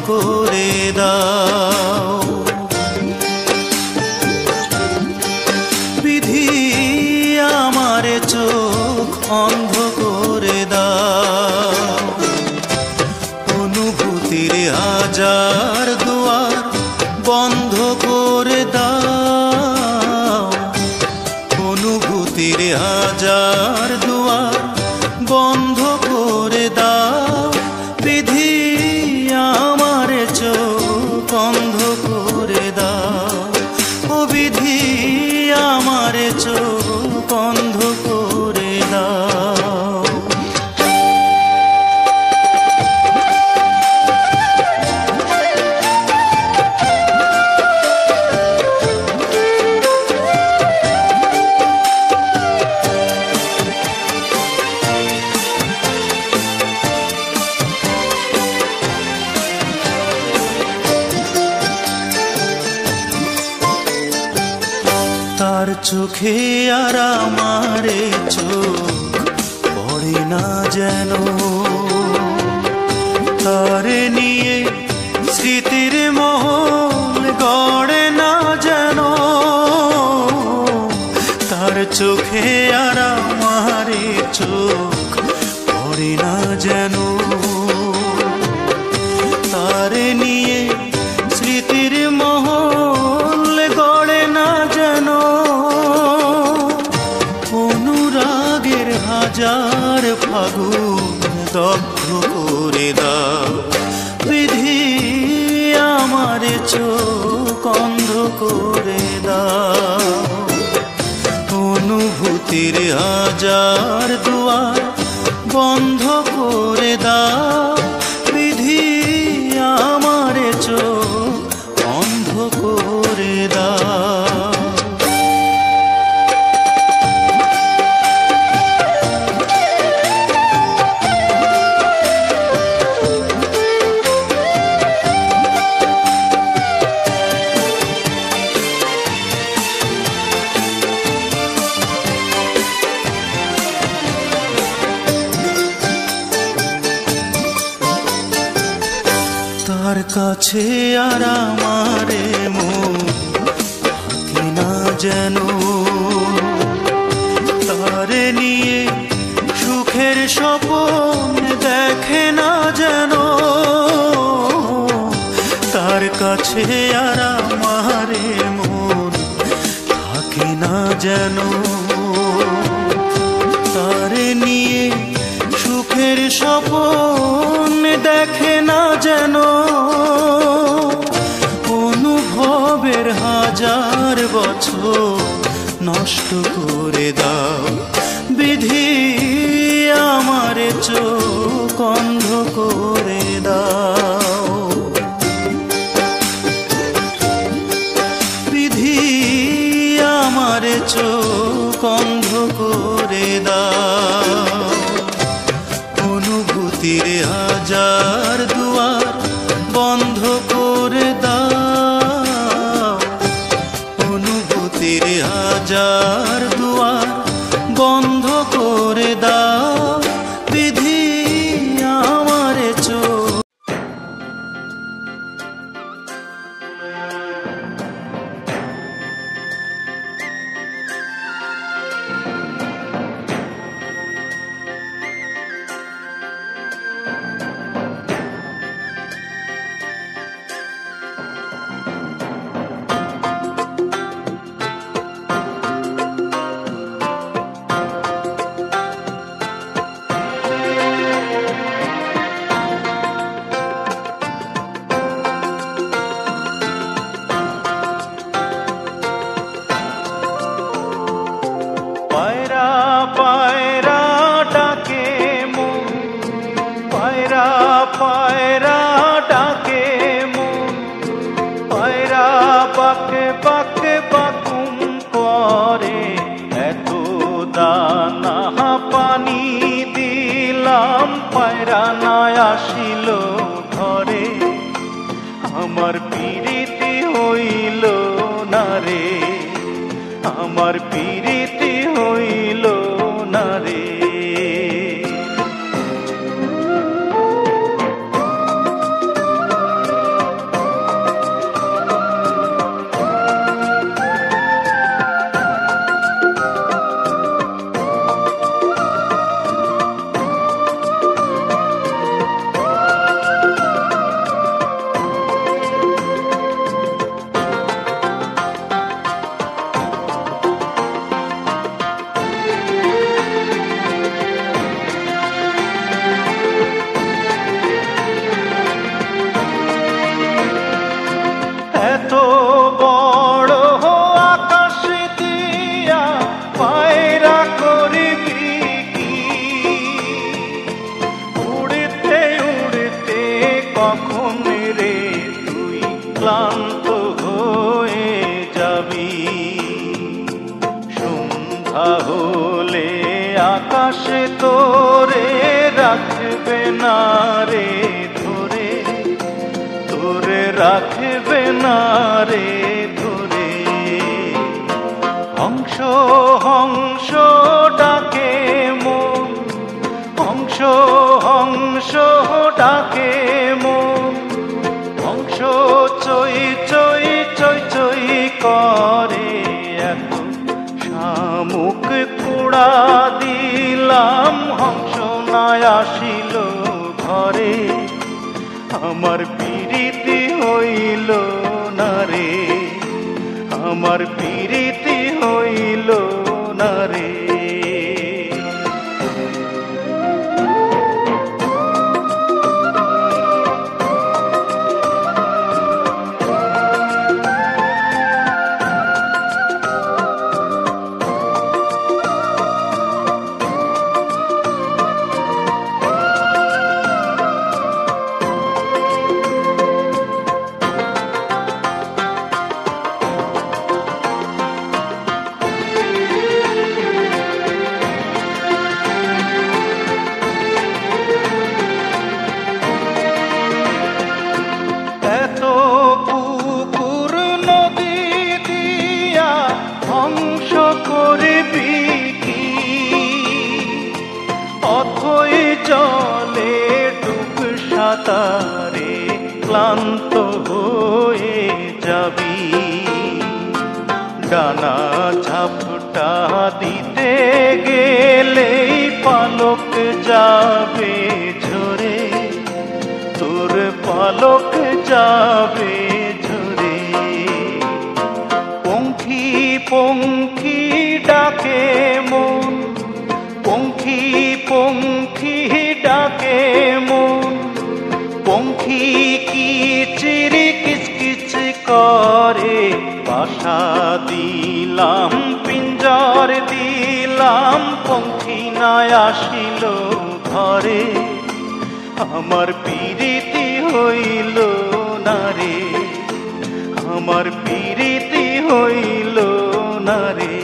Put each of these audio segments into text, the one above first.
করে দাও। বিধি আমার চোখ অন্ধ করে দাও। অনুভূতির হাজার দুয়ার বন্ধ করে দাও। অনুভূতির হাজার দুয়ার বন্ধ করে দাও। বিধি আমার চোখ অন্ধ করে দাও। ও বিধি আমার চোখ অন্ধ করে দাও। তার চোখে আর আমারে চোখ পড়ে না যেন। তারে নিয়ে স্মৃতির মহল গড়ে না যেন। তার চোখে আর আমারে চোখ পড়ে না যেন। তারে নিয়ে স্মৃতির মহল গড়ে না যেন। অনুরাগের হাজার ফাগুন দগ্ধ করে দাও। বিধি আমার চোখ অন্ধ করে দাও। অনুভূতির হাজার দুয়ার বন্ধ করে দাও। বিধি আমার চোখ অন্ধ করে দাও। তার কাছে আর আমারে মন থাকে না যেন। তারে নিয়ে সুখের স্বপ্ন দেখে না যেন। তার কাছে আর আমারে মন থাকে না যেন। তারে নিয়ে সুখের স্বপ্ন দেখে না যেন। অনুভবের হাজার বছর নষ্ট করে দাও। বিধি আমার চোখ অন্ধ করে দাও। বিধি আমার চোখ অন্ধ করে দাও। অনুভূতির হাজার দুয়ার বন্ধ করে দাও। অনুভূতির হাজার দুয়ার বন্ধ করে দাও। বিধি আমার চোখ। পায়রা ডাকে মন, পায়রা পাকে পাকে পাকুম করে। এত দানা পানি দিলাম, পায়রা নাই আসিল ঘরে। আমার পিরিতি হইল না রে, আমার পিরিতি হইল না রে। ক্লান্ত হয়ে যাবি। সন্ধ্যা হলে আকাশে তোরে রাখবে না রে ধরে, তোরে রাখবে না রে ধরে। হংস হংস ডাকে মন, হংস হংস ডাকে মন, হংস চই চই চই চই করে। এত শামুক কুড়া দিলাম, হংস না আসিল ঘরে। আমার পিরিতি হইল না রে, আমার পিরিতি হইল না রে। জলে ডুব সাঁতারে ক্লান্ত হয়ে যাবি। ডানা ঝাপটা দিতে গেলেই পালক যাবে ঝরে, তোর পালক যাবে ঝরে। পঙ্খী পঙ্খী ডাকে মন, পঙ্খী পঙ্খী ডাকে মন, পঙ্খী কিচির কিচকিচ করে। বাসা দিলাম পিঞ্জর দিলাম, পঙ্খী না আসিল ঘরে। আমার পিরিতি হইল না রে, আমার পিরিতি হইল না রে।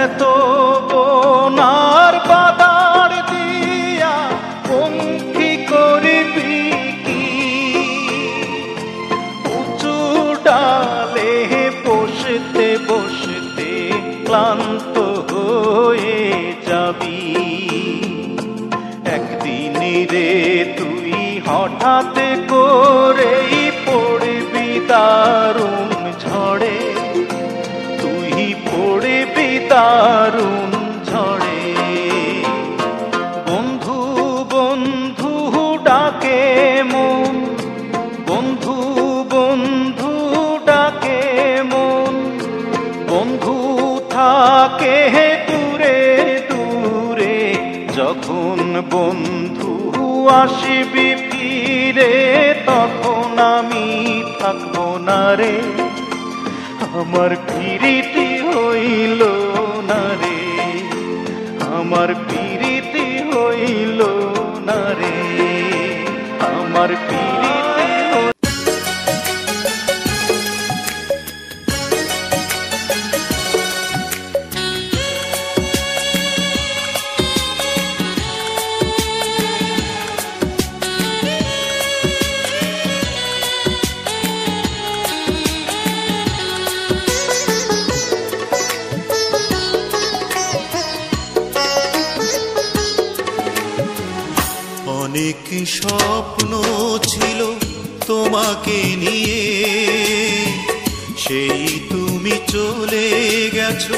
এত বোনার বাদার দিয়া পঙ্খী করবি কি? উঁচু ডালে বসতে বসতে ক্লান্ত হয়ে যাবি। একদিন রে তুই হঠাৎ করেই পড়বি দারুণ ঝড়ে, তুই পড়বি দারুণ ঝড়ে। বন্ধু বন্ধু ডাকে মন, বন্ধু বন্ধু ডাকে মন, বন্ধু থাকে দূরে দূরে। যখন বন্ধু আসবি ফিরে, তখন আমি থাকবো না রে। আমার পিরিতি হইল না রে, আমার পিরিতি হইল না রে, আমার পিরিতি হইল। অনেক স্বপ্ন ছিল তোমাকে নিয়ে, সেই তুমি চলে গেছো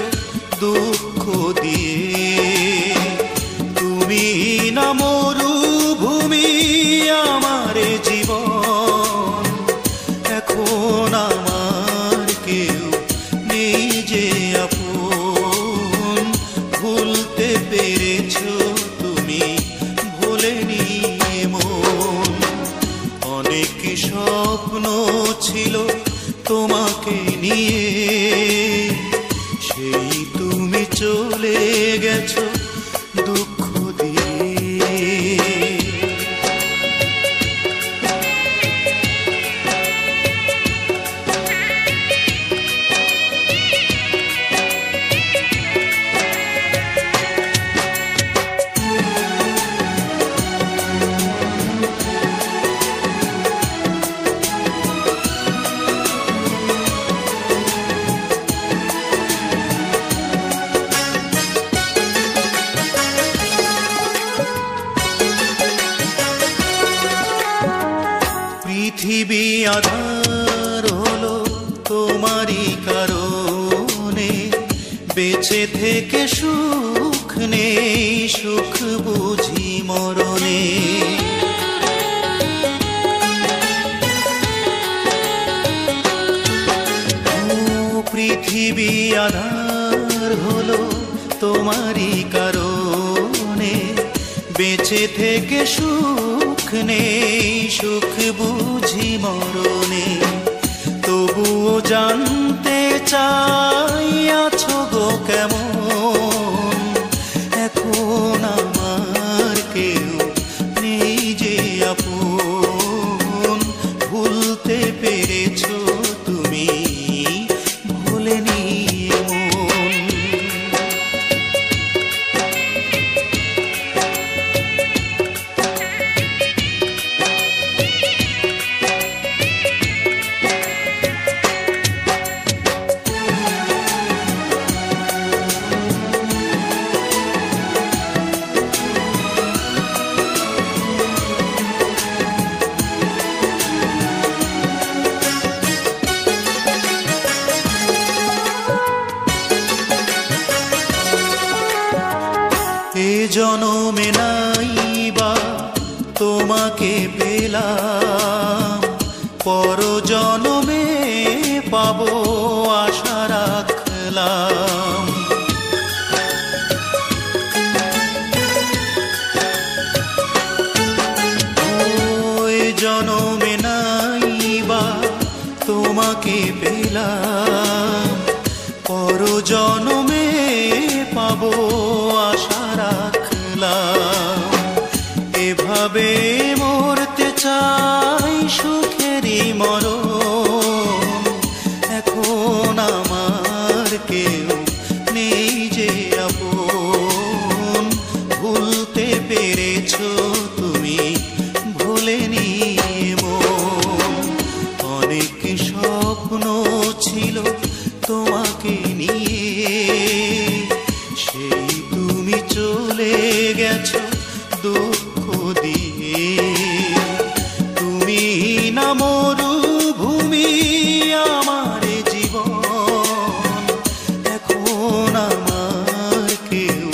দুঃখ দিয়ে। তুমি না মরুভূমি আমার জীবন, এখন আমার কেউ নেই যে আপন। ভুলতে পেরেছো তুমি, ভোলেনি মন। অনেক স্বপ্ন ছিল তোমাকে নিয়ে, সেই তুমি চলে গেছো দুঃখ দিয়ে। পৃথিবী আধার হলো তোমারই কারণে, বেঁচে থেকে সুখ নেই, সুখ বুঝি মরণে। পৃথিবী আধার হলো তোমারই কারণে, বেঁচে থেকে সুখ নেই, সুখ বুঝি মরণে। তবুও জানতে চাই আছো গো কেমন, এখন আমার কেউ নেই যে আপন। ভুলতে পেরেছো তুমি, ভোলেনি মন। এ জনমে নাইবা তোমাকে পেলাম, পর জনমে পাবো আশা রাখলাম। ওই জনমে নাইবা তোমাকে পেলাম, পর জনমে পাবো আশা রাখলাম। এভাবে মরতে চাই সুখেরই মরণ, এখন আমার কেউ নেই যে আপন। ভুলতে পেরেছো তুমি, ভোলেনি মন। অনেক স্বপ্ন ছিল তোমাকে নিয়ে, সেই তুমি চলে গেছো দুঃখ দিয়ে। তুমি না মরুভূমি আমার জীবন, এখন আমার কেউ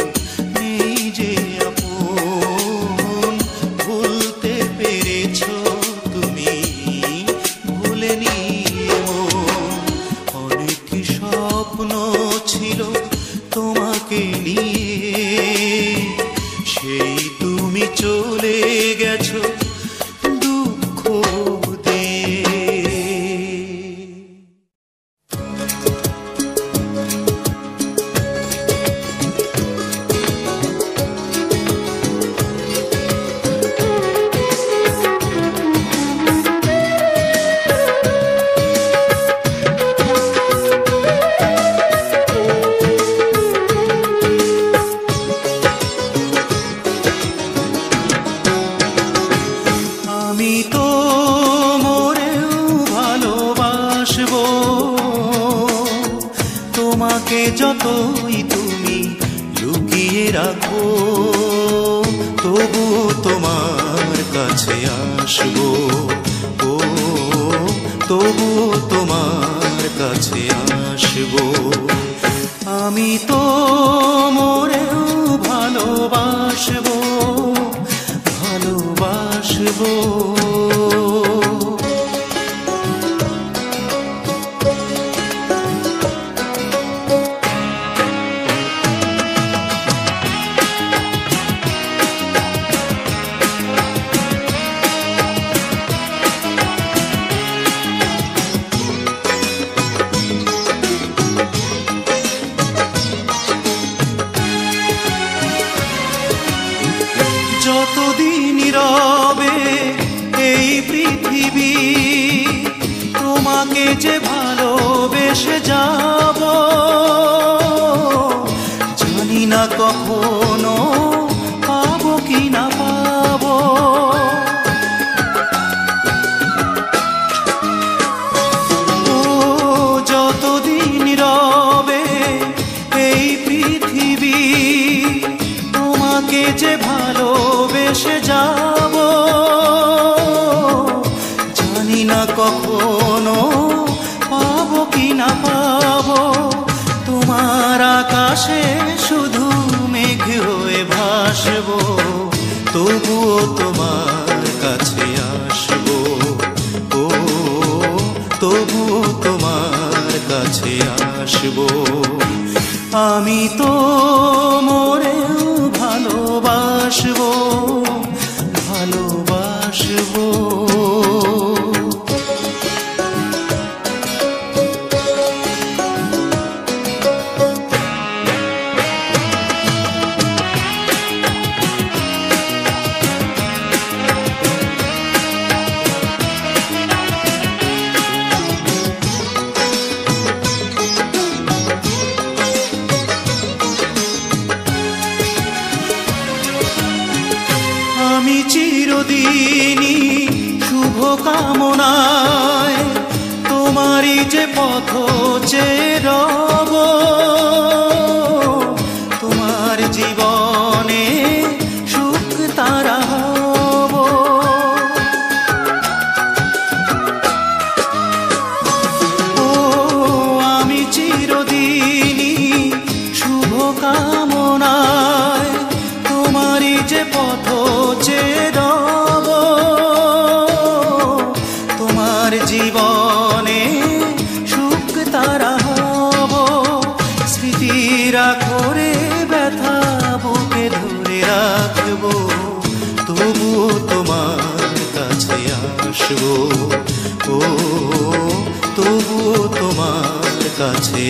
নেই যে আপন। ভুলতে পেরেছো তুমি, ভোলেনি মন। অনেক স্বপ্ন ছিল তোমাকে নিয়ে, সেই তুমি চলে গেছো দুঃখ দিয়ে। আমি তো মরেও ভালোবাসবো তোমাকে, যতই তুমি লুকিয়ে রাখো, তবু তোমার কাছে আসবো। ও তবু তোমার কাছে আসবো। আমি তো মরেও ভালোবাসবো, ভালোবাসবো। যতদিন রবে এই পৃথিবী, তোমাকে যে ভালোবেসে যাব, জানি না কখনো পাবো কি না পাবো। ও যতদিন রবে এই পৃথিবী, তোমাকে যে ভালোবেসে যাব, জানি না কখনো পাবো কি না পাবো। তোমার আকাশে শুধু মেঘ হয়ে ভাসবো, তবুও তোমার কাছে আসবো। ও তবুও তোমার কাছে আসবো। আমি তো মরেও ভালোবাসবো, ভালোবাসবো। আমি চিরদিনই শুভ কামনায় তোমারই যে পথ চেয়ে রব, তোমার জীবনে সুখ তারা হব। ও আমি চিরদিনই শুভ কামনায় তোমারই যে পথ চেয়ে রব, তোমার জীবনে সুখ তারা হব। স্মৃতিরা করে ব্যথা বুকে ধরে রাখবো, তবুও তোমার কাছে আসবো। ও তবুও তোমার কাছে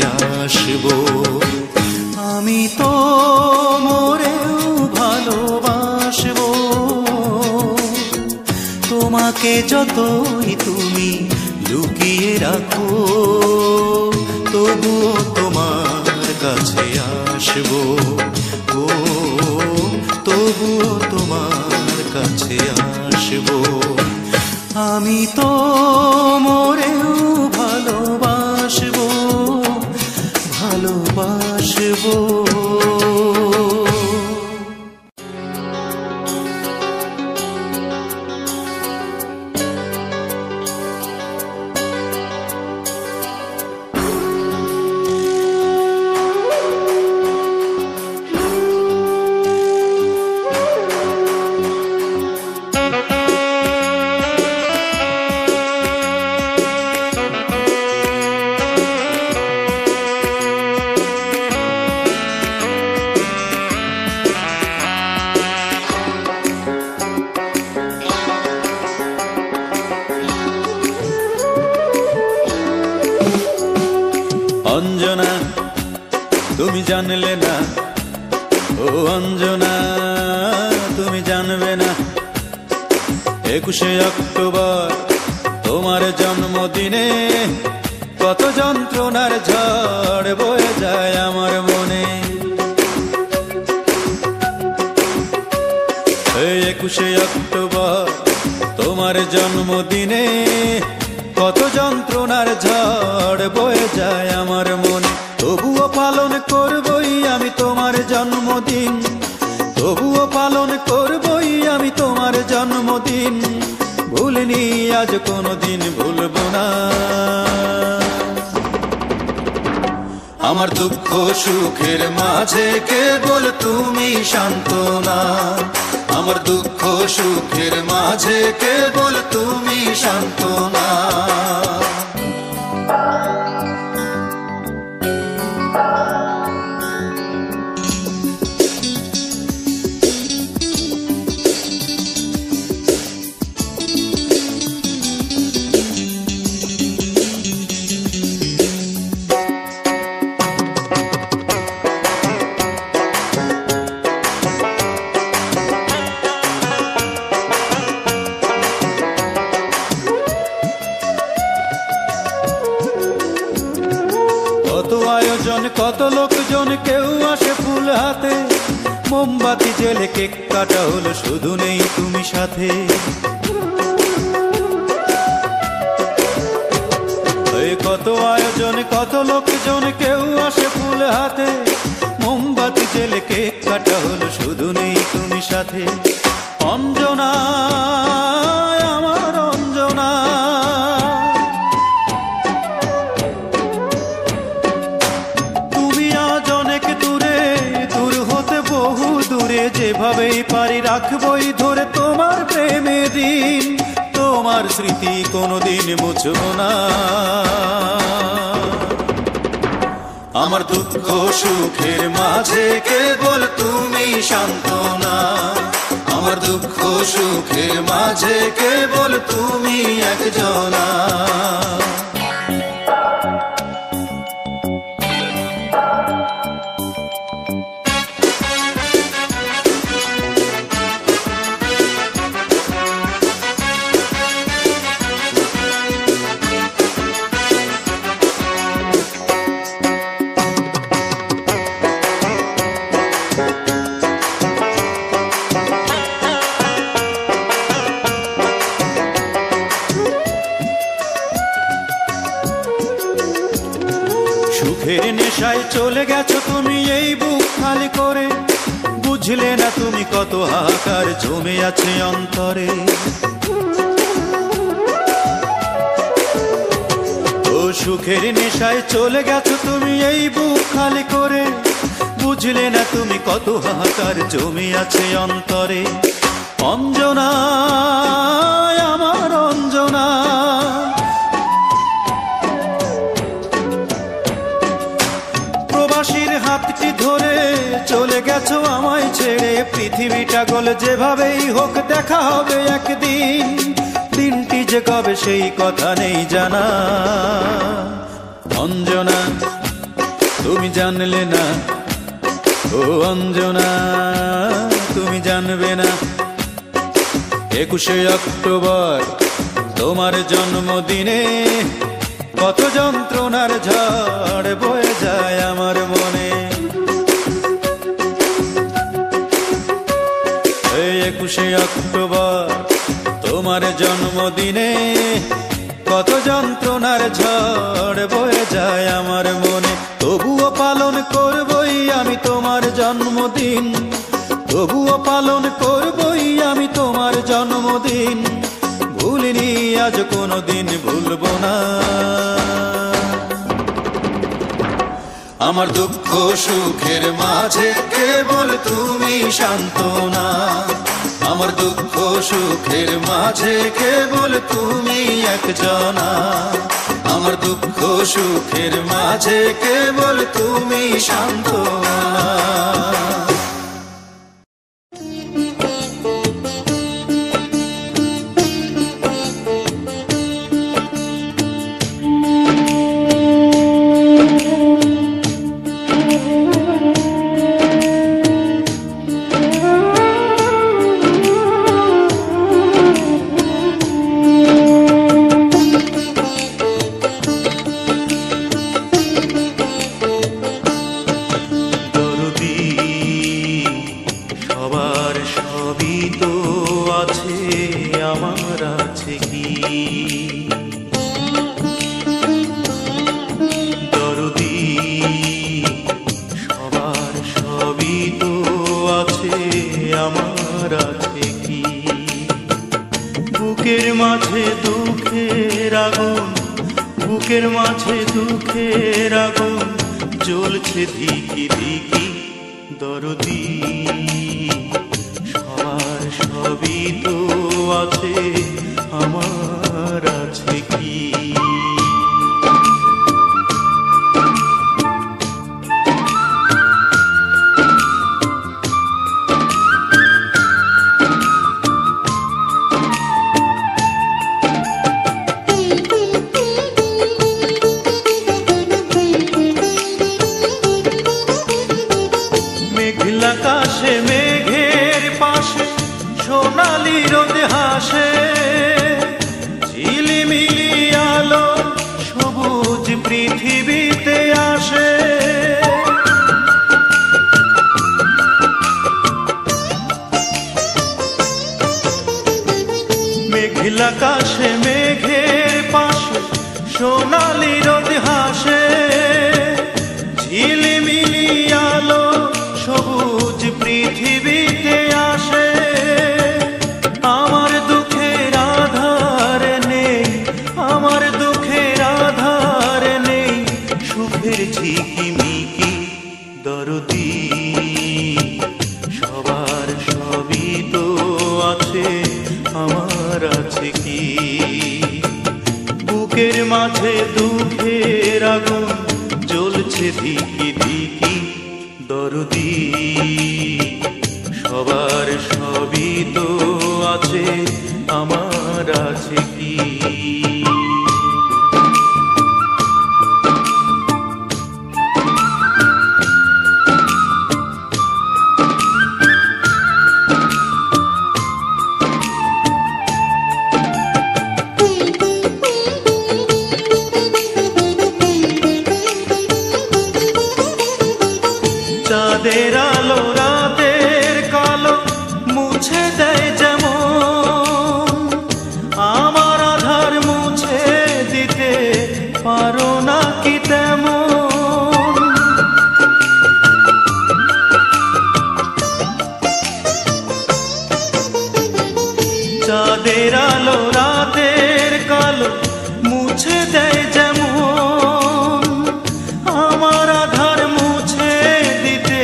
আসবো। আমি তো মরেও ভালোবাসবো, তোমাকে যতই তুমি লুকিয়ে রাখো, তবুও তোমার কাছে আসবো। ও তবুও তোমার কাছে আসবো। আমি তো মরেও ভালোবাসবো, ভালোবাসবো। অঞ্জনা তুমি জানলে না, ও অঞ্জনা তুমি জানবে না, 21শে অক্টোবর তোমার জন্মদিনে কত যন্ত্রণার ঝড় বয়ে যায় আমার মনে। এই 21শে অক্টোবর তোমার জন্মদিনে কত যন্ত্রণার ঝড় বয়ে যায় আমার মনে। তবুও পালন করবই আমি তোমার জন্মদিন, তবুও পালন করবই আমি তোমার জন্মদিন। ভুলিনি আজ কোনোদিন ভুলব না। আমার দুঃখ সুখের মাঝে কেবল তুমি সান্ত্বনা, আমার দুঃখ সুখের মাঝে কেবল তুমি সান্ত্বনা। কত আয়োজন কত লোকজন, কেউ আসে ফুল হাতে, মোমবাতি জেলে কেক কাটা হলো, শুধু নেই তুমি সাথে। কত আয়োজন কত লোকজন, কেউ আসে ফুল হাতে, মোমবাতি জেলে কেক কাটা হলো, শুধু নেই তুমি সাথে। অঞ্জনা আমার অঞ্জনা, যেভাবেই পারি রাখবই ধরে তোমার প্রেমে দিন, তোমার স্মৃতি কোনোদিন মুছব না। আমার দুঃখ সুখের মাঝে কেবল তুমি সান্ত্বনা, আমার দুঃখ সুখের মাঝে কেবল তুমি একজনা। সুখের নেশায় চলে গেছো তুমি এই বুক খালি করে, বুঝলে না তুমি কত হাহাকার জমে আছে অন্তরে। ও সুখের নেশায় চলে গেছো তুমি এই বুক খালি করে, বুঝলে না তুমি কত হাহাকার জমে আছে অন্তরে। অঞ্জনা আমার অঞ্জনা, প্রবাসীর হাতটি ধরে চলে গেছো আমায় ছেড়ে, পৃথিবীটা গোল যেভাবেই হোক দেখা হবে একদিন, দিনটি যে কবে সেই কথা নেই জানা। অঞ্জনা তুমি জানলে না, ও অঞ্জনা তুমি জানবে না, 21শে অক্টোবর তোমার জন্মদিনে কত যন্ত্রণার ঝড় বয়ে যায় আমার মনে। 21শে অক্টোবর তোমার জন্মদিনে কত যন্ত্রণার ঝড় বয়ে যায় আমার মনে। তবুও পালন করবই আমি তোমার জন্মদিন, তবুও পালন করবই আমি তোমার জন্মদিন, ভুলিনি আজ কোনোদিন ভুলব না। আমার দুঃখ সুখের মাঝে কেবল তুমি সান্ত্বনা, আমার দুঃখ সুখের মাঝে কেবল তুমি একজনা, আমার দুঃখ সুখের মাঝে কেবল তুমি সান্ত্বনা। বুকের মাঝে দুঃখের আগুন জ্বলছে ধিকি ধিকি দরদি। সবার সবই তো আছে, আমার আছে কি? আকাশে মেঘের পাশে সোনালি রোদ হাসে, ঝিলিমিলি আলো সবুজ পৃথিবীতে আসে। মেঘলা আকাশে মেঘের পাশে সোনালি রোদ হাসে, ঝিলিমিলি আলো সবুজ পৃথিবীতে আসে। আমার দুঃখের আধার নেই, আমার দুঃখের আধার নেই, সুখের ঝিকিমিকি দরদি। সবার সবই তো আছে, আমার আছে কি? বুকের মাঝে দুঃখের আগুন জ্বলছে ধিকি ধিকি দরদি। সবার সবই তো আছে, আমার আছে কি? চাঁদের আলো রাতের কালো মুছে দেয় যেমন, আমার আধার মুছে দিতে পারো না কি তেমন? চাঁদের আলো রাতের কালো মুছে দেয় যেমন, আমার আধার মুছে দিতে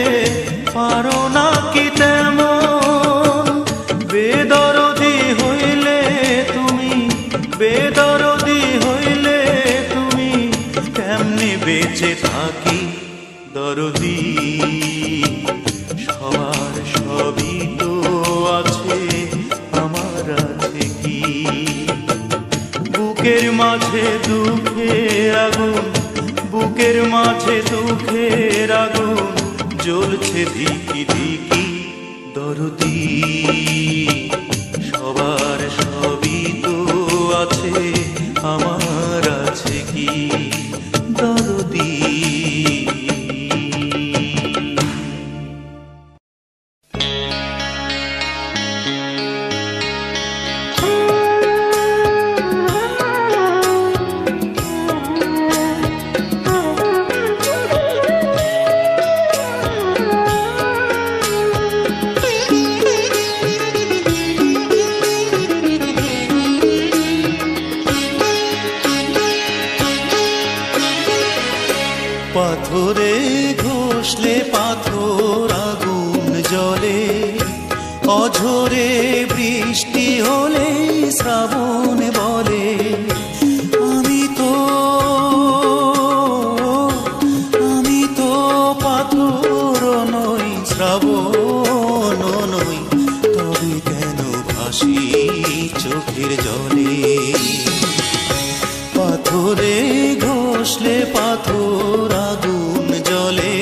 পারো না কি তেমন? বেদরদি হইলে তুমি, বেদরদি হইলে তুমি, কেমনে বেঁচে থাকি দরদি। সবার সবই তো আছে, আমার আছে কি? বুকের মাঝে দুঃখের আগুন, বুকের মাঝে দুঃখের আগুন জ্বলছে ধিকি ধিকি দরদি। সবার সবই তো আছে, আমার আছে কি দরদি? পাথরে ঘষলে পাথর আগুন জ্বলে, অঝরে বৃষ্টি হলে শ্রাবণ বলে। আমি তো পাথর নই, শ্রাবণ নই, তবে কেন ভাসি চোখের জলে? পাথরে ঘষলে পাথর আগুন জ্বলে।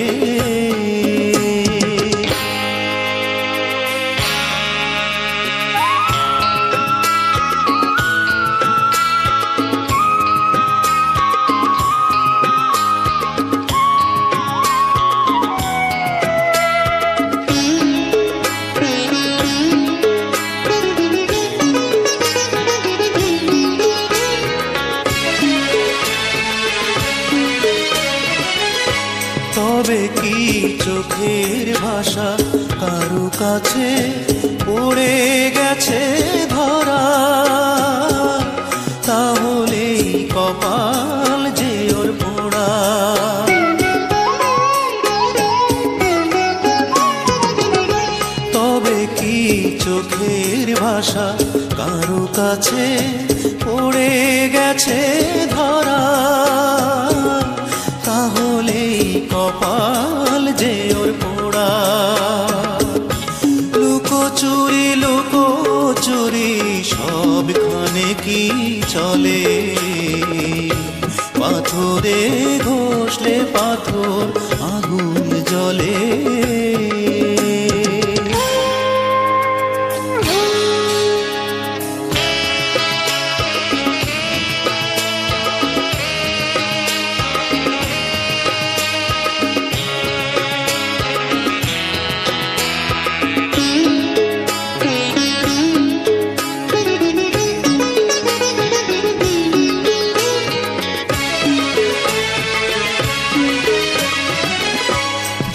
তবে কি চোখের ভাষা কারো কাছে পড়ে গেছে ধরা? তাহলে কপাল যে ওর পোড়া। চোখের ভাষা কারো কাছে পড়ে গেছে ধরা, তাহলেই কপাল যে ওর পোড়া। লুকোচুরি লুকোচুরি সবখানে কি চলে, পাথরে ঘষলে পাথর আগুন জ্বলে।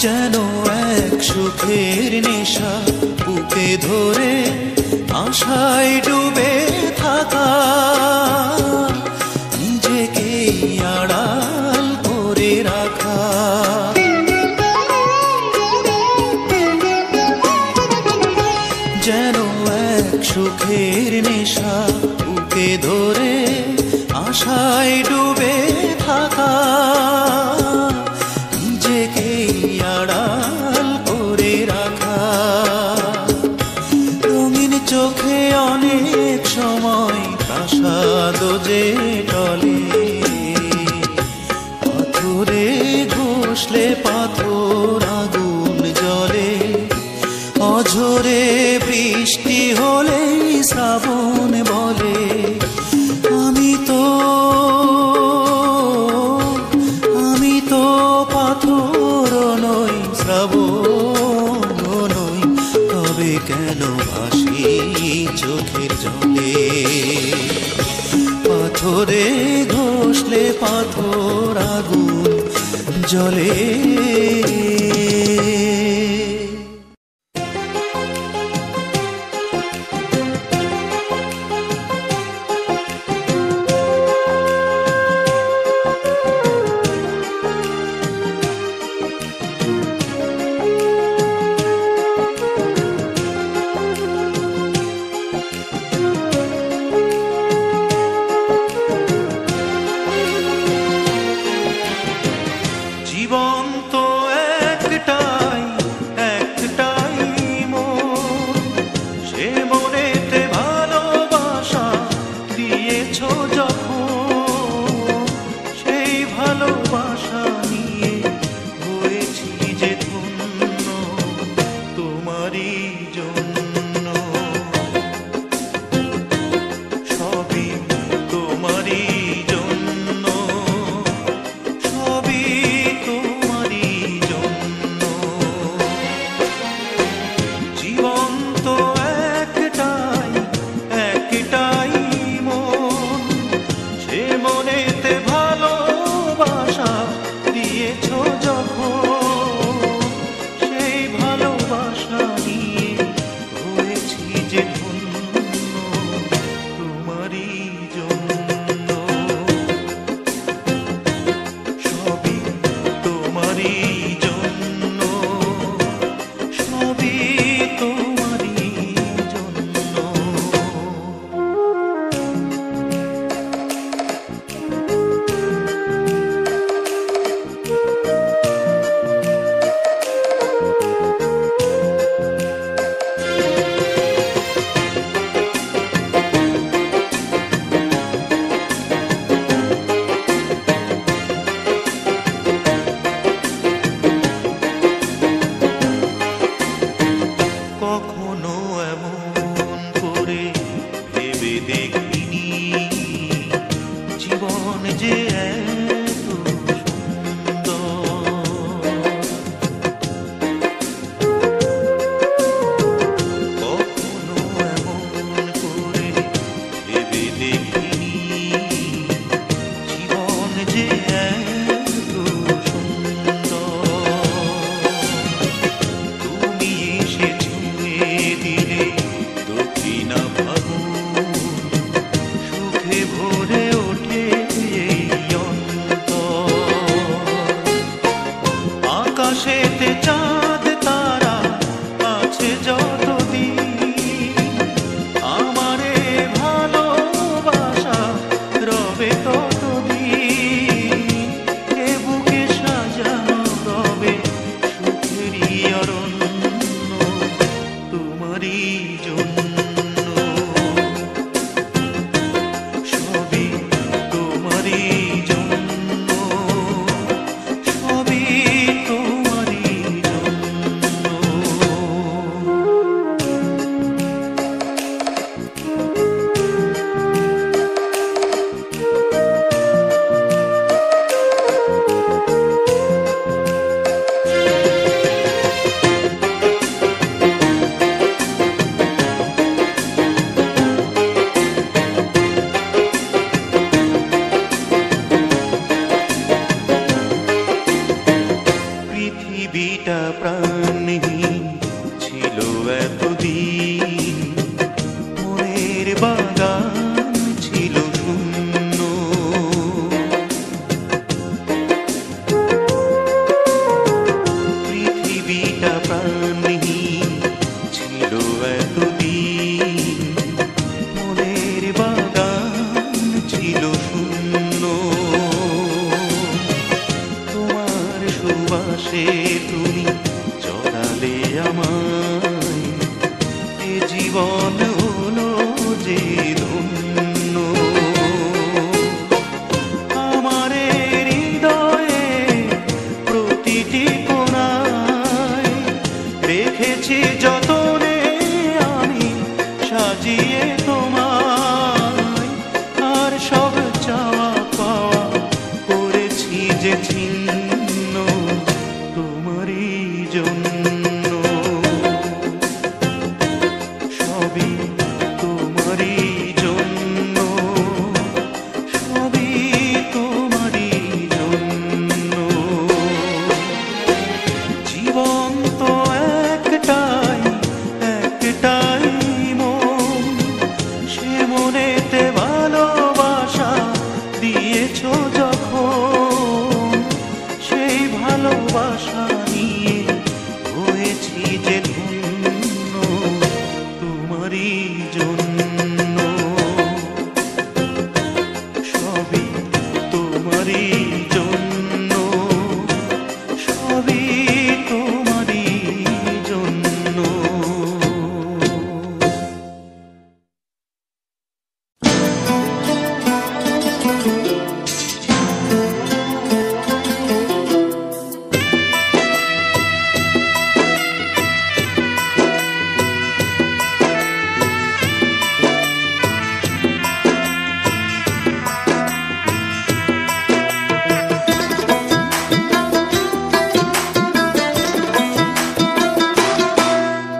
যেন এক সুখের নেশা বুকে ধরে আশায় ডুবে থাকা, নিজেকে আড়াল করে রাখা। যেন এক সুখের নেশা বুকে ধরে আশায় ডুবে থাকা, নিজেকে আড়াল করে রাখা। রঙিন চোখে অনেক সময় প্রাসাদ যে টলে, পাথরে ঘষলে পাথর আগুন জ্বলে। অঝরে বৃষ্টি হলেই শ্রাবণ বলে, আমি তো পাথর নই, শ্রাবণ নই, তবে কেন ভাসি চোখের জলে। পাথরে ঘষলে পাথর আগুন জ্বলে। জীবন তো একটাই একটাই মন, সে মনেতে ভালোবাসা দিয়েছ যখন, সেই ভালোবাসা নিয়ে হয়েছি যে ধন্য তোমারই জন্য। সবই তোমারই জন্য, সবই তোমারই জন্য। জীবন তো একটাই একটাই মন, সে মনেতে ভালোবাসা দিয়েছ যখন, সেই ভালোবাসা নিয়ে হয়েছি যে ধন্য তোমারই জন্য। সবই তোমারই জন্য, সবই তোমারই জন্য। কখনো এমন করে ভেবে দেখিনি জীবন যে এত সুন্দর। কখনো এমন করে ভেবে দেখিনি জীবন যে এত সুন্দর। তুমি এসে ছুঁয়ে দিলে দক্ষিণা ফাগুন, সুখে ভরে ওঠে এই অন্তর। আকাশেতে চাঁদ তারা আছে যতদিন, বাগান ছিল শূন্য। পৃথিবীটা প্রাণহীন ছিল এতদিন, মনের বাগান ছিল শূন্য। তোমার সুবাসে তুমি জড়ালে আমায়, এ জীবন হলো যে ধন্য। আমার হৃদয়ে প্রতিটি কোণায় রেখেছি যতনে আমি সাজিয়ে তোমায়, আর সব চাওয়া পাওয়া করেছি যে ছিন্ন তোমারই জন্য। সবই তোমারই জন্য, সবই তোমারই জন্য। জীবন তো একটাই, একটাই মন, সে মনেতে ভালোবাসা দিয়েছ যখন, সেই ভালোবাসা নিয়ে হয়েছি যে ধন্য তোমারই জন্য। সবই তোমারই জন্য, সবই তোমারই জন্য।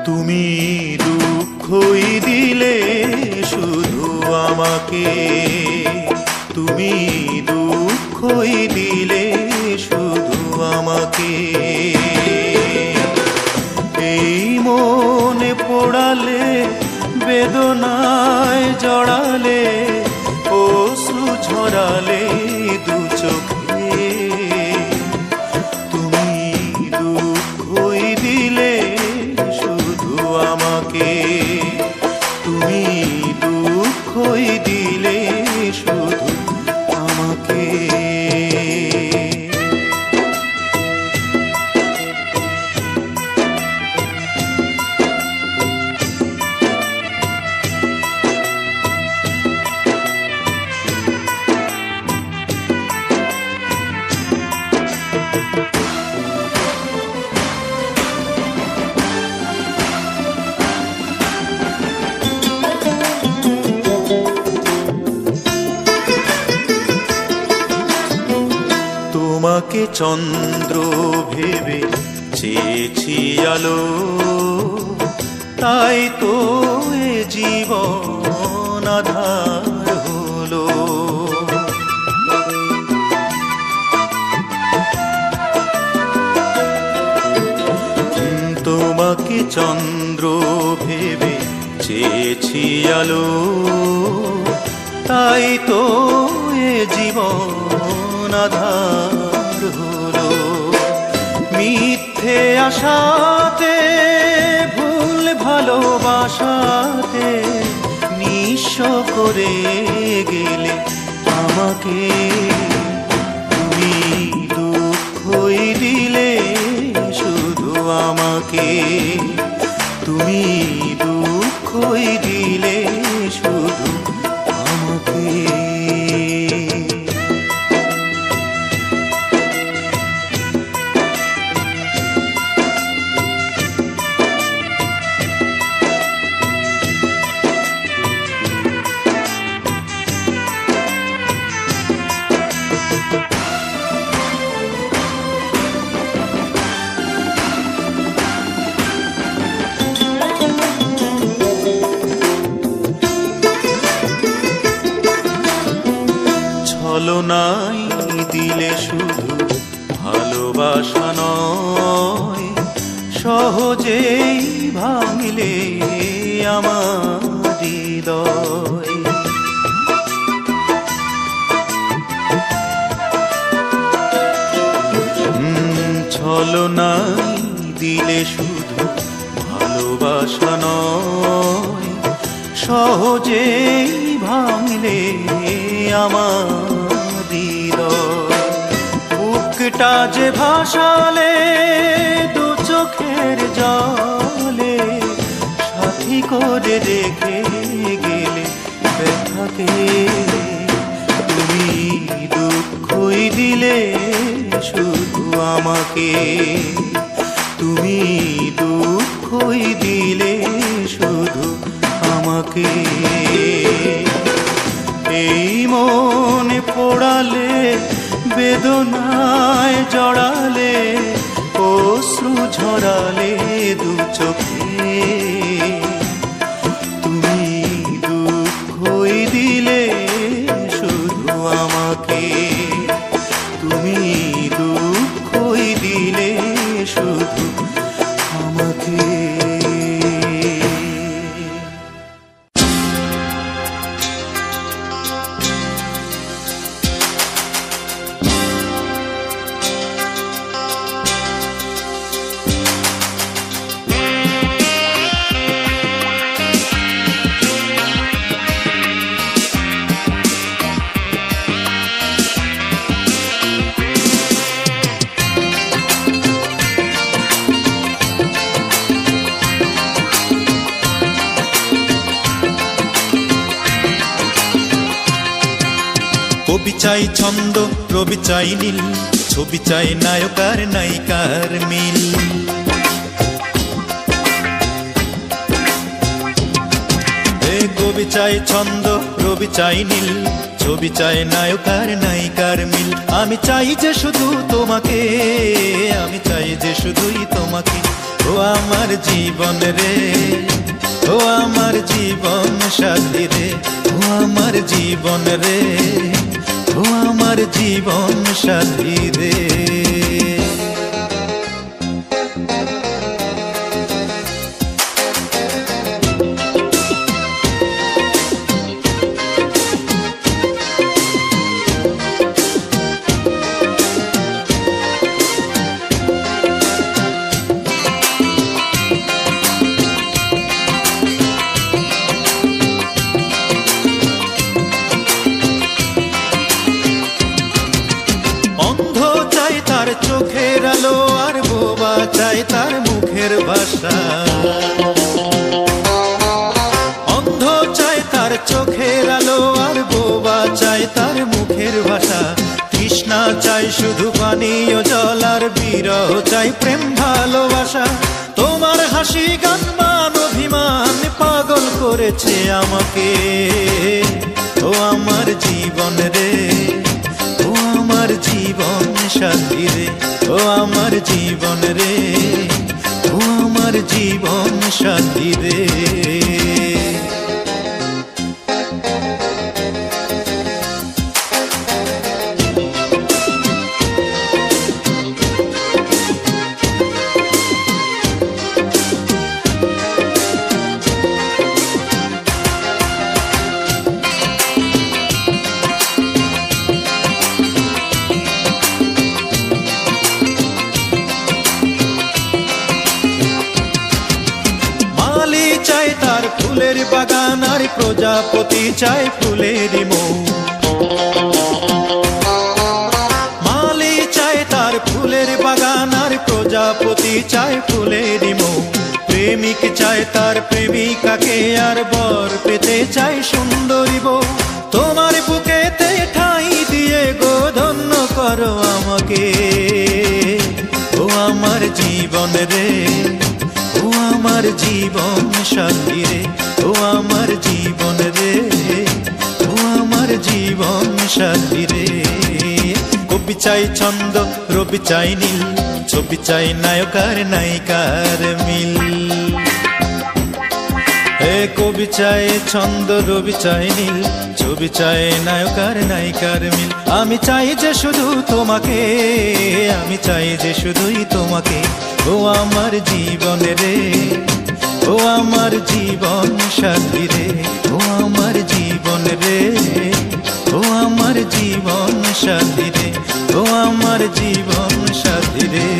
তুমি দুঃখই দিলে শুধু আমাকে, তুমি দুঃখই দিলে শুধু আমাকে। এই মনে পোড়ালে, বেদনায় জড়ালে, অশ্রু ঝরালে দু চোখে। তুমি দুঃখই দিলে শুধু আমাকে, তুমি দুঃখই দিলে শুধু আমাকে। তোমাকে চন্দ্র ভেবে চেয়েছি আলো, তাই তো এ জীবন আধার হলো। তোমাকে চন্দ্র ভেবে চেয়েছি আলো, তাই তো এ জীবন আধার হলো। মিথ্যে আশাতে, ভুল ভালোবাসাতে নিঃস্ব করে গেলে আমাকে। তুমি দুঃখই দিলে শুধু আমাকে, তুমি দুঃখই দিলে শুধু আমাকে। ছলনাই দিলে শুধু ভালোবাসা নয়, সহজেই ভাঙলে আমার হৃদয়। ভালো নাই দিলে শুধু ভালোবাসা নয়, সহজেই ভাঙলে আমার হৃদয়। বুকটা যে ভাসালে দু চোখের জলে, সাথী করে রেখে গেলে ব্যথাকে। তুমি দুঃখই দিলে শুধু আমাকে, তুমি দুঃখই দিলে শুধু আমাকে। এই মনে পোড়ালে, বেদনায় জড়ালে, অশ্রু ঝরালে দু চোখে। তুমি দুঃখই দিলে শুধু আমাকে, তুমি দুঃখই দিলে শুধু আমাকে। কবি চাই ছন্দ, রবি চাই নীল, ছবি চাই নায়ক আর নায়িকার মিল। কবি চাই ছন্দ, রবি চাই নীল, ছবি চাই নায়ক আর নায়িকার মিল। আমি চাই যে শুধু তোমাকে, আমি চাই যে শুধুই তোমাকে। ও আমার জীবন রে, ও আমার জীবন সাথী রে, ও আমার জীবন রে, ও আমার জীবন সাথী রে। চোখের আলো আর বোবা চাই তার মুখের ভাষা। অন্ধ চাই তার চোখের আলো আর বোবা চাই তার মুখের ভাষা। তৃষ্ণা চাই শুধু পানীয় জল আর বিরহ চাই প্রেম ভালোবাসা। তোমার হাসি গান মান অভিমান পাগল করেছে আমাকে। ও আমার জীবন রে, ও আমার জীবন সাথী রে, ও আমার জীবন রে, ও আমার জীবন সাথী রে। ফুলের বাগান আর প্রজাপতি চাই ফুলের মৌ। মালি চাই তার ফুলের বাগান আর প্রজাপতি চাই ফুলের মৌ। প্রেমিক চাই তার প্রেমিকাকে আর বর পেতে চাই সুন্দরী বউ। তোমার বুকেতে ঠাঁই দিয়ে গো ধন্য করো আমাকে। ও আমার জীবন রে, ও আমার জীবন সাথী রে, ও আমার জীবন রে, ও আমার জীবন সাথী রে। কবি চাই ছন্দ, রবি চাই নীল, ছবি চাই নায়ক আর নায়িকার মিল। কবি চাই ছন্দ, রবি চাই নীল, ছবি চাই নায়ক আর নায়িকার মিল। আমি চাই যে শুধু তোমাকে, আমি চাই যে শুধুই তোমাকে। ও আমার জীবন রে, ও আমার জীবন সাথী রে, ও আমার জীবন রে, ও আমার জীবন সাথী রে, ও আমার জীবন সাথী রে।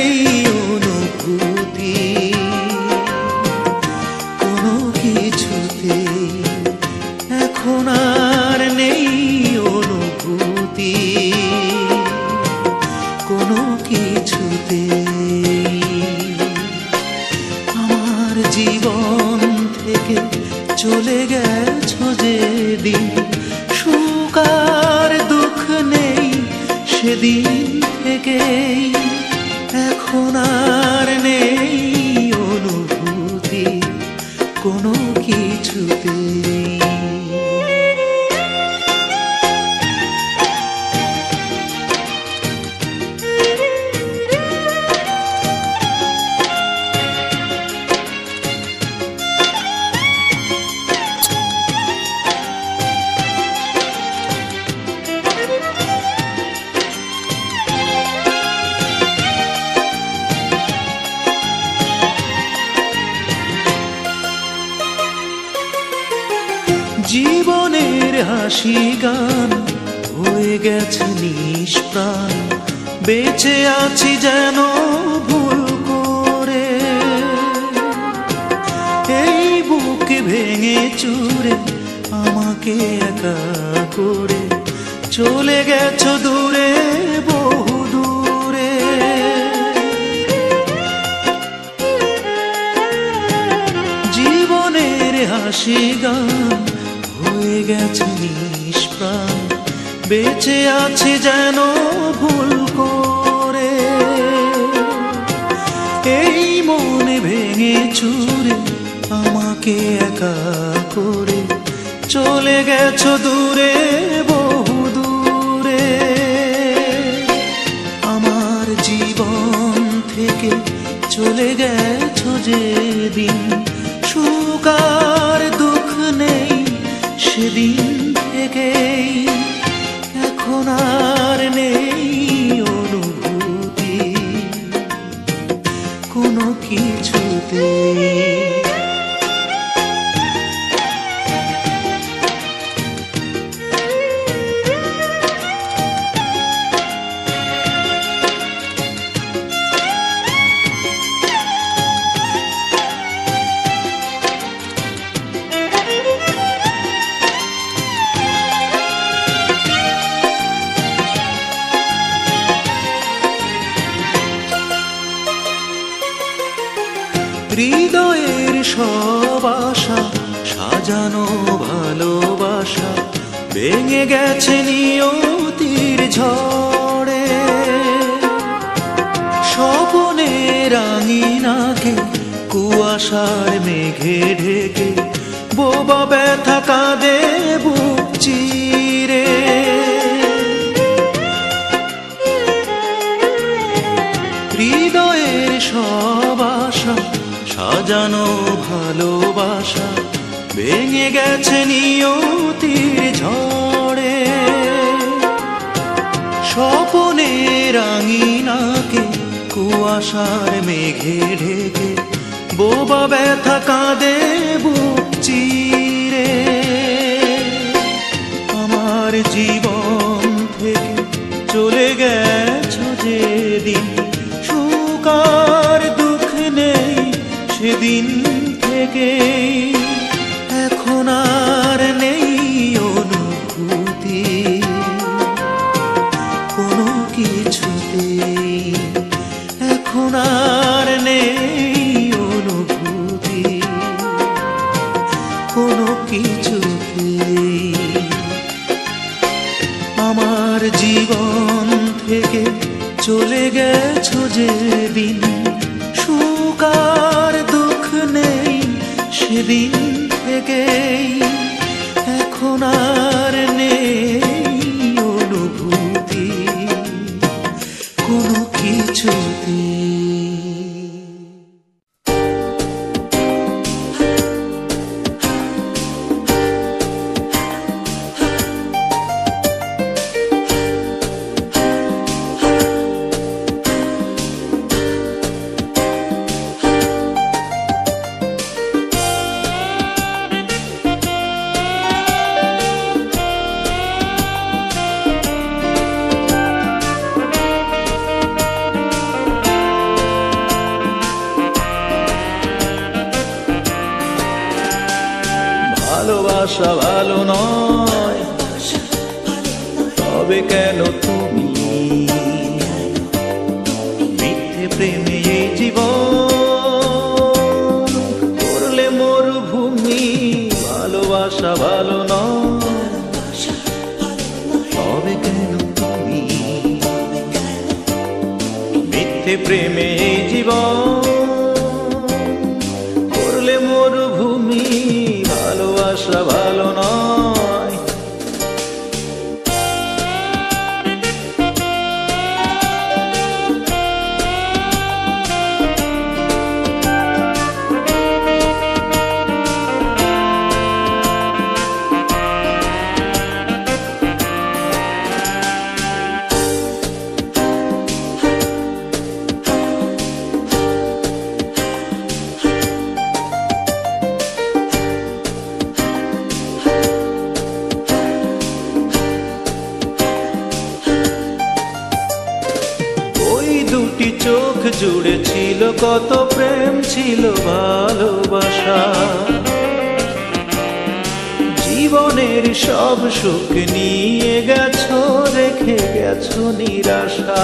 নেই অনুভূতি কোনো কিছুতেই, এখন আর নেই অনুভূতি কোনো কিছুতেই। আমার জীবন থেকে চলে গেছো যেদিন, সুখ আর দুঃখ নেই সেদিন থেকেই, এখন আর নেই অনুভূতি কোনো কিছুতেই। জীবনের হাসি গান হয়ে গেছে নিষ্প্রাণ, বেঁচে আছি যেন ভুল করে। এই বুক ভেঙে চুরে আমাকে একা করে চলে গেছো দূরে, বহু দূরে। জীবনের হাসি গান হয়ে গেছে নিষ্প্রাণ, বেঁচে আছে যেন ভুল করে। এই মনে ভেঙে চুরে আমাকে একা করে চলে গেছো দূরে, বহু দূরে। আমার জীবন থেকে চলে গেছো যেদিন, সুখ আর দুঃখ নেই সেদিন থেকেই, এখন আর নেই অনুভূতি কোনো কিছুতেই। হৃদয়ের সব আশা সাজানো ভালোবাসা ভেঙে গেছে নিয়তির ঝড়ে। স্বপনের আঙিনাকে কুয়াশার মেঘে ঢেকে বোবা ব্যথা কাঁদে বুক চিরে। হৃদয়ের সব আশা সাজানো ভালোবাসা ভেঙে গেছে নিয়তির ঝড়ে। স্বপনের আঙিনাকে কুয়াশার মেঘে ঢেকে বোবা ব্যথা কাঁদে বুক চিরে। আমার জীবন থেকে চলে গেছো যেদিন, সুখ আর দুঃখ নেই সেদিন থেকেই, এখন আর নেই অনুভূতি কোনো কিছুতেই, এখন আর নেই অনুভূতি কোনো কিছুতেই। আমার জীবন থেকে চলে গেছো যেদিন, সুখ আর দুঃখ নেই সেদিন থেকেই, এখন আর নেই অনুভূতি কোনো কিছুতেই। ভালোবাসা ভালো নয়, তবে কেন তুমি মিথ্যে প্রেমে এই জীবন করলে মরুভূমি? ভালোবাসা ভালো নয়, তবে কেন তুমি মিথ্যে প্রেমে এই জীবন করলে মরুভূমি? ভালোবাসা ভালো নয়। দুটি চোখ জুড়ে ছিল কত প্রেম, ছিল ভালোবাসা। জীবনের সব সুখ নিয়ে গেছো, রেখে গেছো নিরাশা।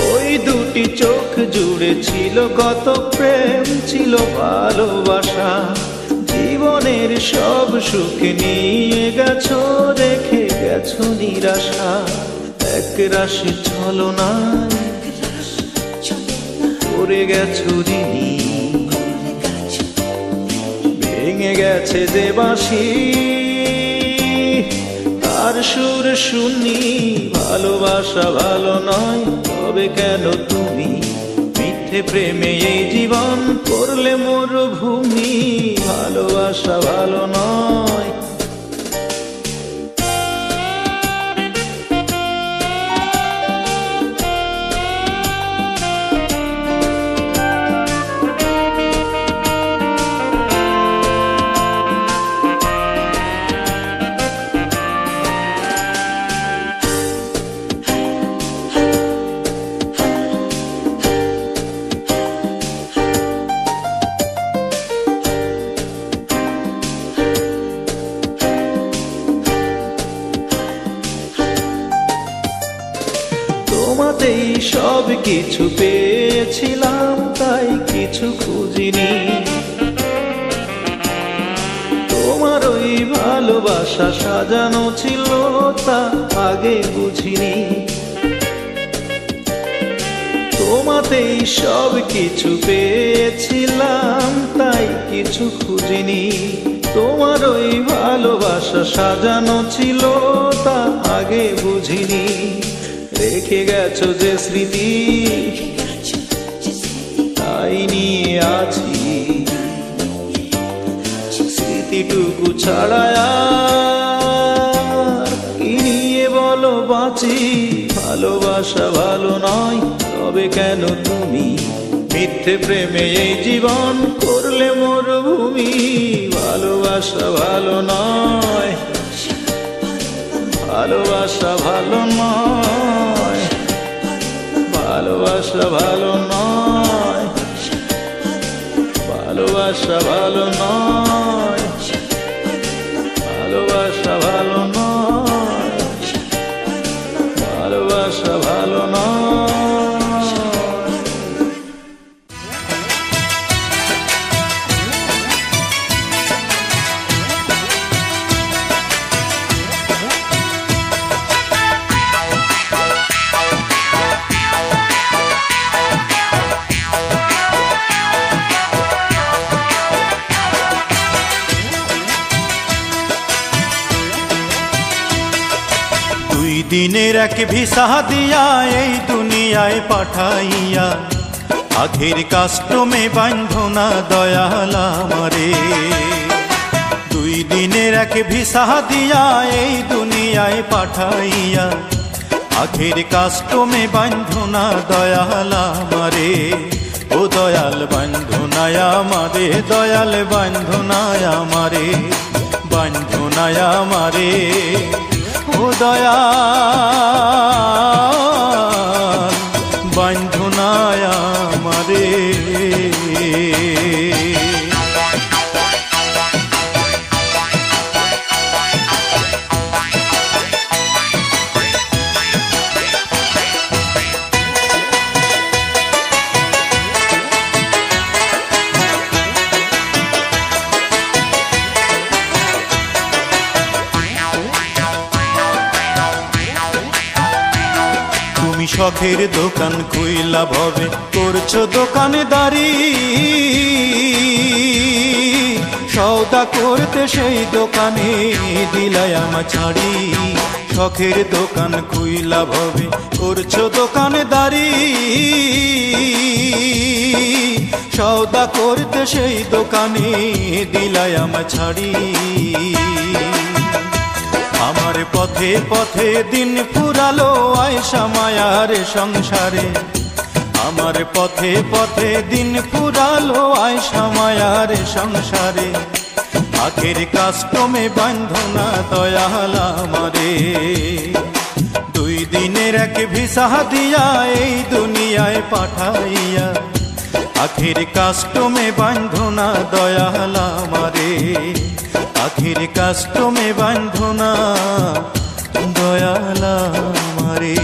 ওই দুটি চোখ জুড়ে ছিল কত প্রেম, ছিল ভালোবাসা। জীবনের সব সুখ নিয়ে গেছো, রেখে গেছো নিরাশা। এক রাশি ছলনায় করে গেছো ঋণী, ভেঙে গেছে যে বাঁশি তার সুর শুনি। ভালোবাসা ভালো নয়, তবে কেন তুমি মিথ্যে প্রেমে এই জীবন করলে মরুভূমি? ভালোবাসা ভালো নয়। তোমাতেই সব কিছু পেয়েছিলাম, তাই কিছু খুঁজিনি। তোমার ওই ভালোবাসা সাজানো ছিল, তা আগে বুঝিনি। তোমাতেই সব কিছু পেয়েছিলাম, তাই কিছু খুঁজিনি। তোমার ওই ভালোবাসা সাজানো ছিল, তা আগে বুঝিনি। রেখে গেছো যে স্মৃতি, তাই নিয়ে আছি। স্মৃতিটুকু ছাড়া আর কি নিয়ে বলো বাঁচি? ভালোবাসা ভালো নয়, তবে কেন তুমি মিথ্যে প্রেমে এই জীবন করলে মরুভূমি? ভালোবাসা ভালো নয়, ভালোবাসা ভালো নয়, ভালোবাসা ভালো নয়, ভালোবাসা ভালো নয়, ভালোবাসা ভালো নয়, ভালোবাসা ভালো নয়। দিনের এক ভিসা দিয়া এই দুনিয়ায় পাঠাইয়া, আখের কাস্টমে বান্ধনা দয়াল আমারে। দুই দিনের এক ভিসা দিয়া এই দুনিয়ায় পাঠাইয়া, আখের কাস্টমে বান্ধনা দয়াল আমারে। ও দয়াল বান্ধনায় আমারে, দয়াল বান্ধনায় আমারে, বান্ধনায় আমারে। ও দয়াল বান্ধনায় আমারে। শখের দোকান খুইলা ভবে করছো দোকানদারি, সওদা করতে সেই দোকানে দিলাই আমার ছাড়ি। শখের দোকান খুইলা ভবে করছো দোকানদারি, সওদা করতে সেই দোকানে দিলাই আমার ছাড়ি। আমার পথে পথে দিন ফুরালো আয়সা মায়ার সংসারে, আমার পথে পথে দিন ফুরালো আয়সা মায়ার সংসারে। আখের কাস্টমে বান্ধনা দয়াল আমারে, 2 দিনের এক ভিসা দিয়া এই দুনিয়ায় পাঠাইয়া। আখের কাস্টমে বান্ধনা দয়াল আমারে, আখের কাস্টমে বান্ধনা দয়াল আমারে।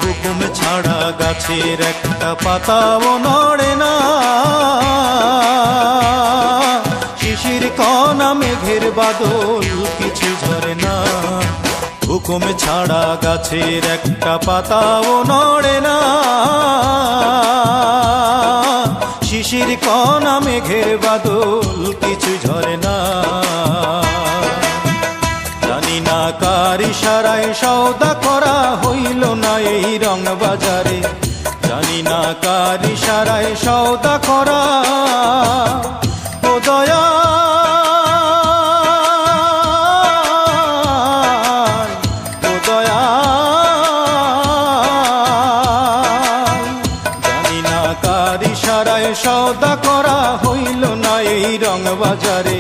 হুকুম ছাড়া গাছের একটা পাতাও নড়ে না, শিশির কণা মেঘের বাদল কিছু ঝরে না। হুকুম ছাড়া গাছের একটা পাতাও নড়ে না, শিশির কণা মেঘের বাদল কিছু ঝরে না। জানি না কার ইশারায় সওদা করা হইল না এই রং বাজারে, জানি না কার ইশারায় সওদা করা। ও দয়াল, ও দয়াল, জানি না কার ইশারায় সওদা করা হইল না এই রং বাজারে,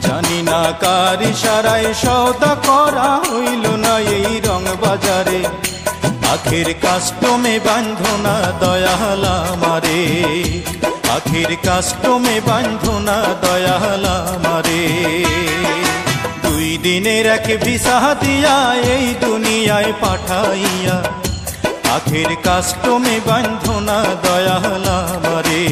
জানি না কার ইশারায় সওদা করা হইল না এই রং বাজারে। আখের কাস্টমে বান্ধনা দয়াল আমারে, আখের কাস্টমে বান্ধনা দয়াল আমারে। 2 দিনের এক ভিসা দিয়া এই দুনিয়ায় পাঠাইয়া। আখের কাস্টমে বান্ধনা দয়াল আমারে,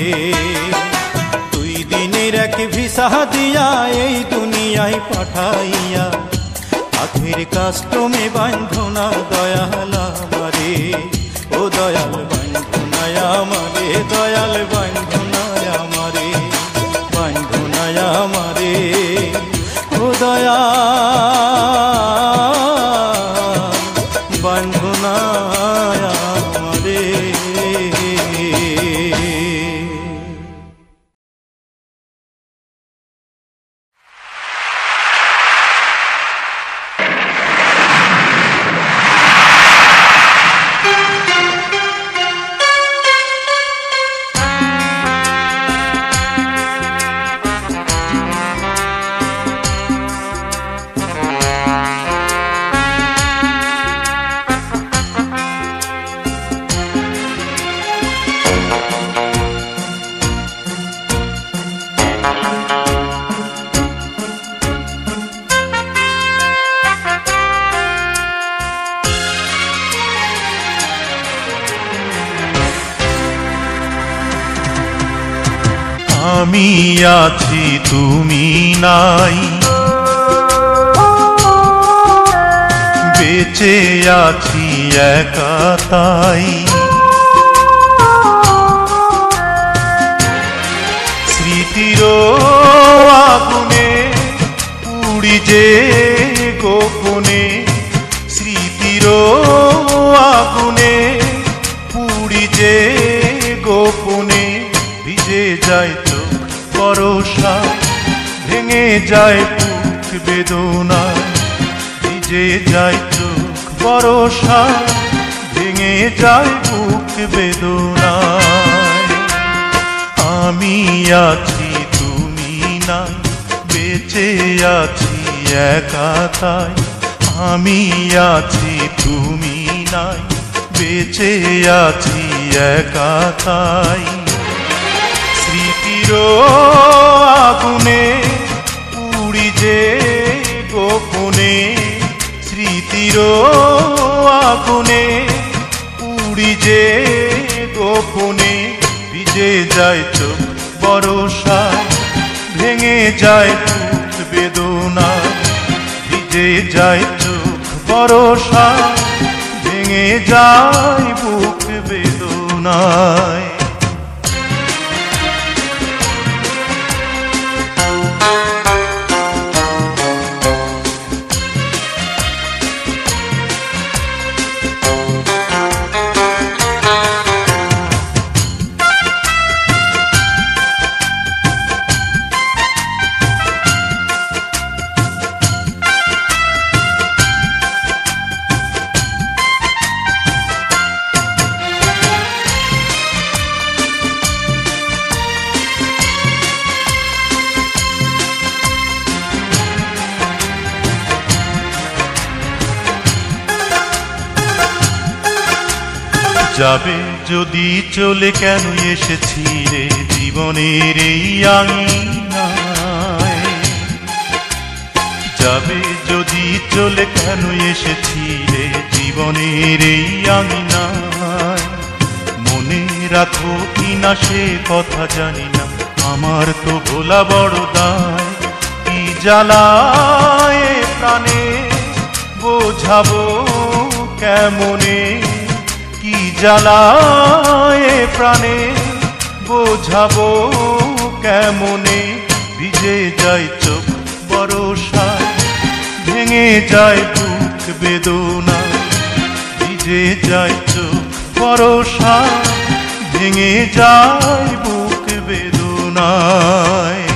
2 দিনের এক ভিসা দিয়া এই দুনিয়ায় পাঠাইয়া। আখের কাস্টমে বান্ধনা দয়াল আমারে, ও দয়াল বান্ধনা আমারে, দয়াল বান্ধনা আমারে, বান্ধনা আমারে, ও দয়াল বান্ধনা আমারে। আমি আছি তুমি নাই, বেঁচে আছি একা তাই। স্মৃতির আগুনে পুড়ি যে গোপনে, স্মৃতির আগুনে পুড়ি যে গোপনে। ভিজে যায় চোখ বরষা, ভেঙে যায় বুক বেদনা। ভিজে যায় চোখ বরষা, ভেঙে যায় বুক বেদনা। আমি আছি তুমি নাই, বেঁচে আছি একা তাই। আমি আছি তুমি নাই, বেঁচে আছি একা তাই। স্মৃতির স্মৃতির আগুনে পুড়ি যে গোপনে, স্মৃতির আগুনে পুড়ি যে গোপনে, ভিজে যায় চোখ বরষায়, ভেঙে যায় বুক বেদনায়, ভিজে যায় চোখ বরষায়, ভেঙে যায় বুক বেদনায়। যাবে যদি চলে কেন এসেছি রে জীবনের এই আঙিনায়, যাবে যদি চলে কেন এসেছি রে জীবনের এই আঙিনায়, মনে রাখো কিনা সে কথা জানি না, আমার তো ভোলা বড় দায়, কি জ্বালায় প্রাণে বোঝাবো কেমনে, কি জ্বালায় প্রাণে বোঝাবো কেমনে, ভিজে যায় চোখ বরষায়, ভেঙে যায় বুক বেদনায়, ভিজে যায় চোখ বরষায়, ভেঙে যায় বুক বেদনায়।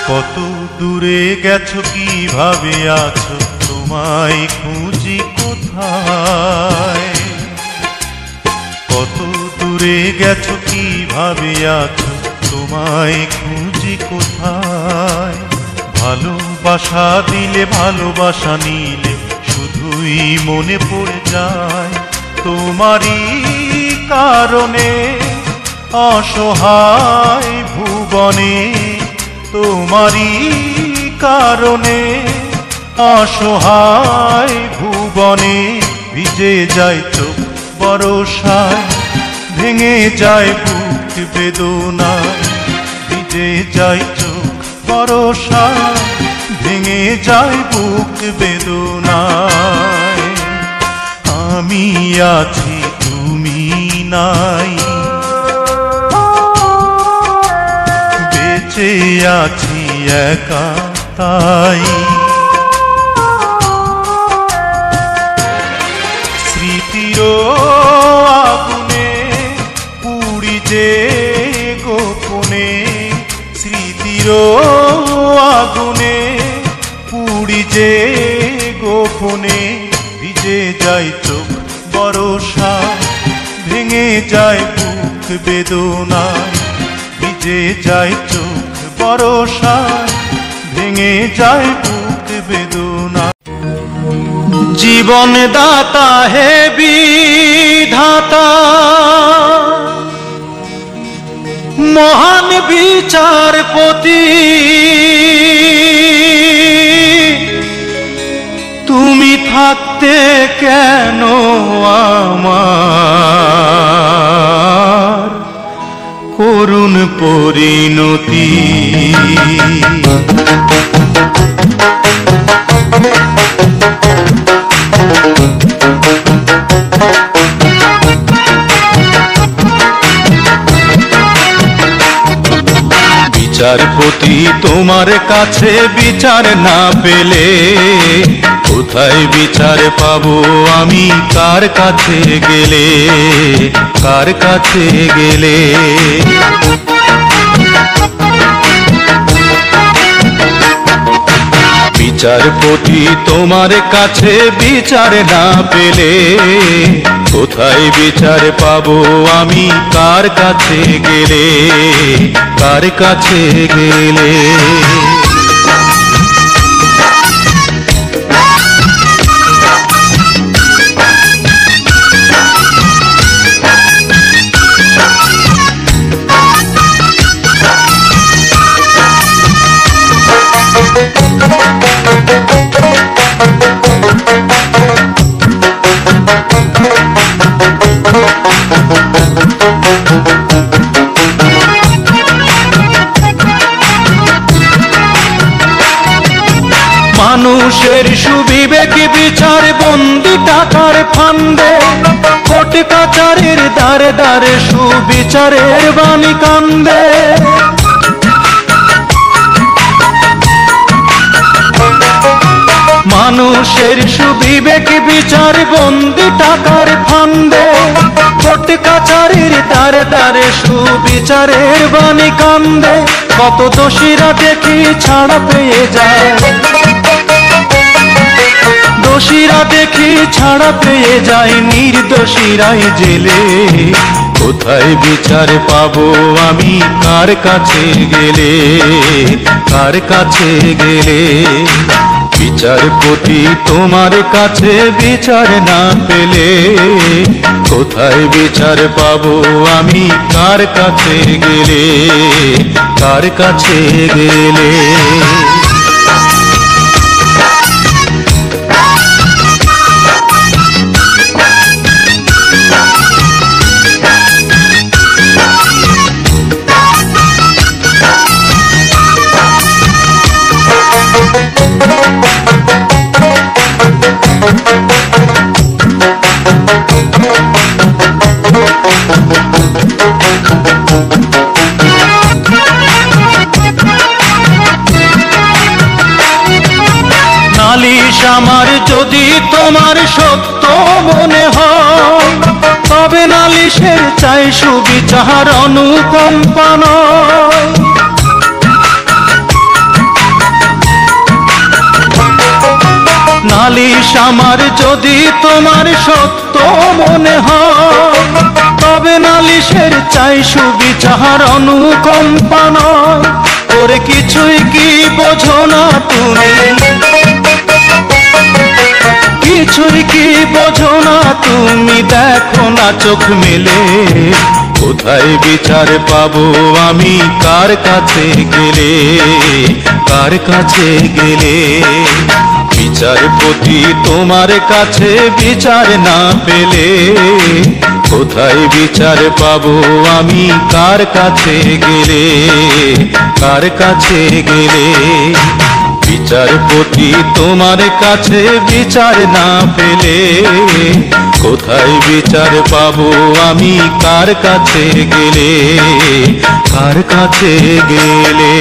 কত দূরে গেছো কিভাবে আছো, তোমায় খুঁজি কোথায়, কত দূরে গেছো কিভাবে আছো, তোমায় খুঁজি কোথায়, ভালোবাসা দিলে ভালোবাসা নিলে শুধুই মনে পড়ে যায়, তোমারই কারণে অসহায় ভুবনে, তোমারই কারণে অসহায় ভুবনে, ভিজে যায় চোখ বরষায়, ভেঙে যায় বুক বেদনায়, ভিজে যায় চোখ বরষায়, ভেঙে যায় বুক বেদনায়। আমি আছি তুমি নাই, বেঁচে আছি একা তাই, স্মৃতির আগুনে পুড়ি যে গোপনে, স্মৃতির আগুনে পুড়ি যে গোপনে, ভিজে যায় চোখ বরষায়, ভেঙে যায় বুক বেদনায়, ভিজে যায় চোখ বরষায়, ভেঙে যায় বুক বেদনা। জীবন দাতা হে বিধাতা, মহান বিচারপতি, তুমি থাকতে কেন আমার করুণ পরিণতি। বিচারপতি তোমার কাছে বিচার না পেলে কোথায় বিচার পাবো আমি, কার কাছে গেলে, কার কাছে গেলে? বিচারপতি তোমার কাছে বিচার না পেলে কোথায় বিচার পাবো আমি, কার কাছে গেলে, কার কাছে গেলে? মানুষের সুবিবেক বিচার বন্দি টাকার ফান্দে, কোর্ট কাচারের দ্বারে দ্বারে সুবিচারের বাণী কান্দে। মানুষের সুবিবেক বিচার বন্দি টাকার ফান্দে, কোর্ট কাচারের দ্বারে দ্বারে সুবিচারের বাণী কান্দে। কত দোষীরা দেখি ছাড়া পেয়ে যায়, দোষীরা দেখি ছাড়া পেয়ে যায়, নির্দোষীরাই জেলে। কোথায় বিচার পাবো আমি, কার কাছে গেলে, কার কাছে গেলে? বিচারপতি তোমার কাছে বিচার না পেলে কোথায় বিচার পাবো আমি, কার কাছে গেলে, কার কাছে গেলে? নালিশ আমার যদি তোমার সত্য মনে হয়, তবে নালিশের চাই সুবিচার অনুকম্পা নয়। নালিশ আমার যদি তোমার সত্য মনে হয়, তবে নালিশের চাই সুবিচার অনুকম্পা নয়। ওরে কিছুই কি বোঝো না তুমি, কিছুই কি বোঝো না তুমি, দেখো না চোখ মেলে। কোথায় বিচার পাবো আমি, কার কাছে গেলে, কার কাছে গেলে? বিচারপতি তোমার কাছে বিচার না পেলে কোথায় বিচার পাবো আমি, কার কাছে গেলে, কার কাছে গেলে? বিচারপতি তোমার কাছে বিচার না পেলে কোথায় বিচার পাবো আমি, কার কাছে গেলে, কার কাছে গেলে?